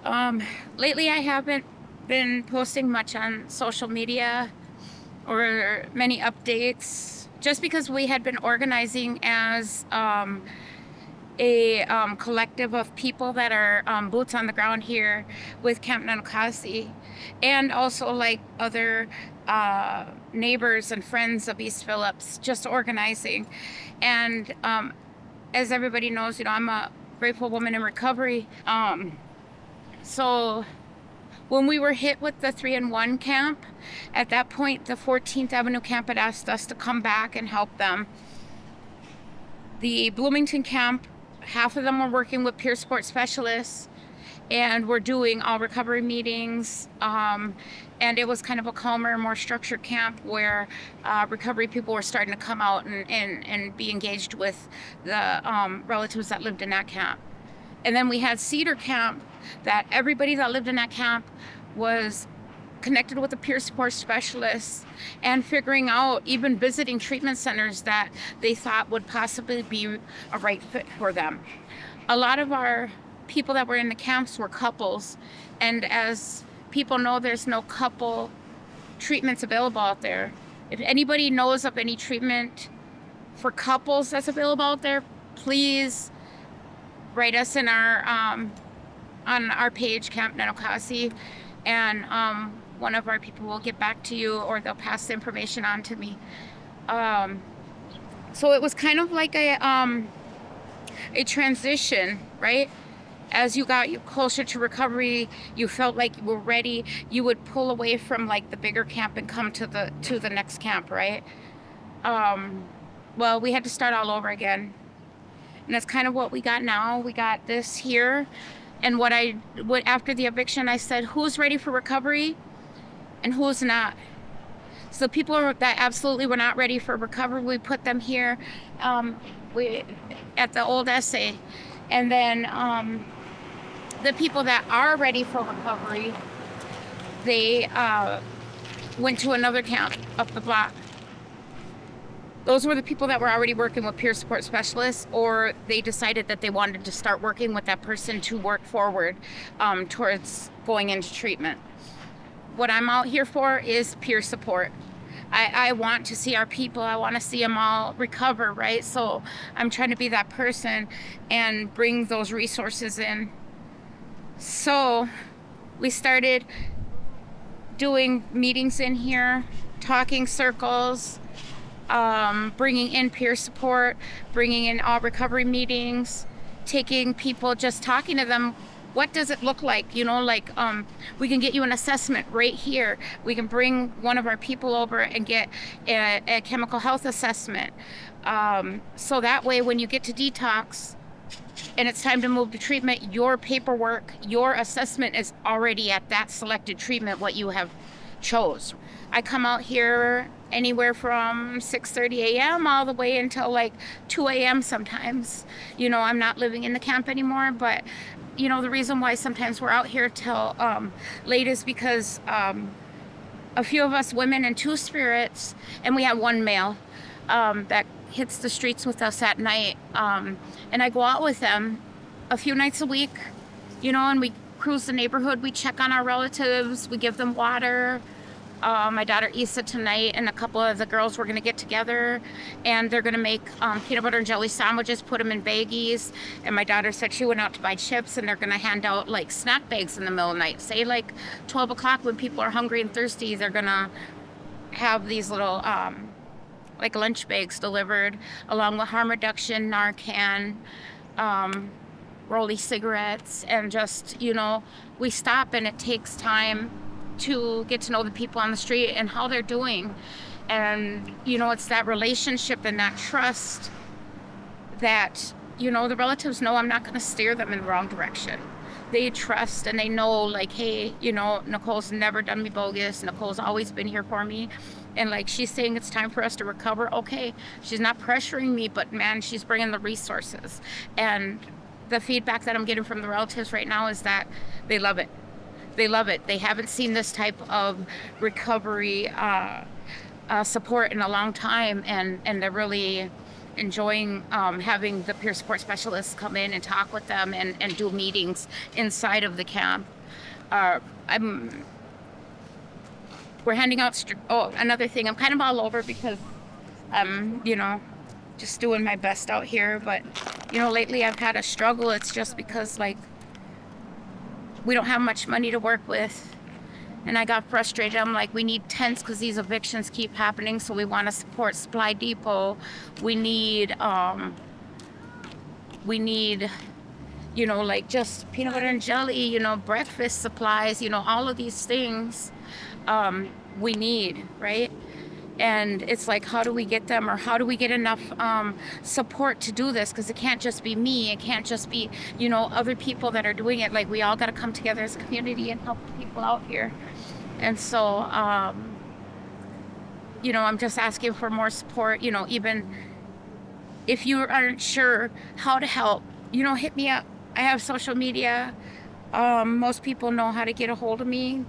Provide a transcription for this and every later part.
Um, Lately I haven't been posting much on social media or many updates just because we had been organizing as a collective of people that are boots on the ground here with Camp Nanocasi, and also like other neighbors and friends of East Phillips, just organizing. And as everybody knows, I'm a grateful woman in recovery. So when we were hit with the 3-in-1 camp, at that point, the 14th Avenue camp had asked us to come back and help them. The Bloomington camp, half of them were working with peer support specialists, and we're doing all recovery meetings. And it was kind of a calmer, more structured camp where recovery people were starting to come out and be engaged with the relatives that lived in that camp. And then we had Cedar Camp, that everybody that lived in that camp was connected with a peer support specialist and figuring out, even visiting treatment centers that they thought would possibly be a right fit for them. A lot of our people that were in the camps were couples, and as people know, there's no couple treatments available out there. If anybody knows of any treatment for couples that's available out there, please write us in our on our page, Camp Nanocasi, and one of our people will get back to you, or they'll pass the information on to me. So it was kind of like a transition, right? As you got closer to recovery, you felt like you were ready. You would pull away from like the bigger camp and come to the next camp, right? Well, we had to start all over again. And that's kind of what we got now. We got this here. And what after the eviction, I said, who's ready for recovery and who's not? So people that absolutely were not ready for recovery, we put them here we at the old essay. And then the people that are ready for recovery, they went to another camp up the block. Those were the people that were already working with peer support specialists, or they decided that they wanted to start working with that person to work forward towards going into treatment. What I'm out here for is peer support. I want to see our people. I want to see them all recover, right? So I'm trying to be that person and bring those resources in. So we started doing meetings in here, talking circles, bringing in peer support, bringing in all recovery meetings, taking people, just talking to them. What does it look like? We can get you an assessment right here. We can bring one of our people over and get a chemical health assessment. So that way, when you get to detox and it's time to move to treatment, your paperwork, your assessment is already at that selected treatment, what you have chose. I come out here anywhere from 6:30 a.m. all the way until like 2 a.m. sometimes. I'm not living in the camp anymore, but the reason why sometimes we're out here till late is because a few of us women and two spirits, and we have one male that hits the streets with us at night. And I go out with them a few nights a week, and we cruise the neighborhood. We check on our relatives. We give them water. My daughter Issa tonight and a couple of the girls were going to get together, and they're going to make peanut butter and jelly sandwiches, put them in baggies. And my daughter said she went out to buy chips, and they're going to hand out like snack bags in the middle of the night. Say like 12 o'clock when people are hungry and thirsty, they're going to have these little like lunch bags delivered, along with harm reduction, Narcan, Rolly cigarettes, and just, we stop, and it takes time to get to know the people on the street and how they're doing. And, it's that relationship and that trust that, the relatives know I'm not going to steer them in the wrong direction. They trust and they know, like, hey, Nicole's never done me bogus. Nicole's always been here for me. And like she's saying it's time for us to recover. Okay, she's not pressuring me, but man, she's bringing the resources. And the feedback that I'm getting from the relatives right now is that they love it. They love it. They haven't seen this type of recovery support in a long time, and they're really enjoying having the peer support specialists come in and talk with them and do meetings inside of the camp. We're handing out, another thing, I'm kind of all over because I'm, just doing my best out here. But, lately I've had a struggle. It's just because, like, we don't have much money to work with. And I got frustrated. I'm like, we need tents because these evictions keep happening. So we want to support Supply Depot. We need, like just peanut butter and jelly, breakfast supplies, all of these things we need, right? And it's like, how do we get them, or how do we get enough support to do this? Because it can't just be me. It can't just be, other people that are doing it. Like, we all got to come together as a community and help people out here. And so, I'm just asking for more support. Even if you aren't sure how to help, hit me up. I have social media. Most people know how to get a hold of me.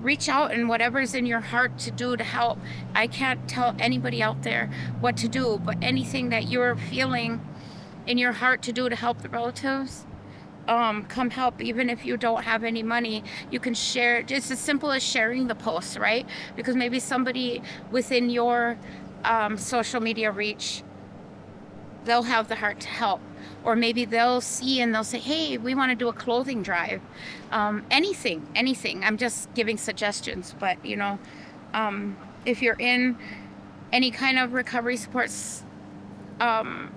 Reach out, and whatever's in your heart to do to help. I can't tell anybody out there what to do, but anything that you're feeling in your heart to do to help the relatives, come help. Even if you don't have any money, you can share. It's as simple as sharing the post, right? Because maybe somebody within your social media reach, they'll have the heart to help. Or maybe they'll see and they'll say, hey, we want to do a clothing drive. Anything. I'm just giving suggestions. But, if you're in any kind of recovery supports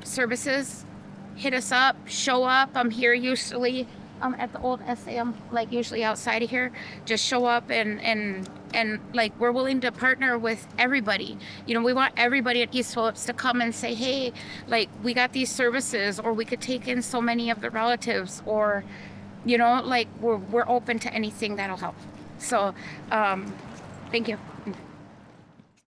services, hit us up, show up. I'm here usually at the old SA. I'm like usually outside of here. Just show up and like, we're willing to partner with everybody. We want everybody at East Phillips to come and say, hey, like, we got these services, or we could take in so many of the relatives, or, like, we're open to anything that'll help. So, thank you.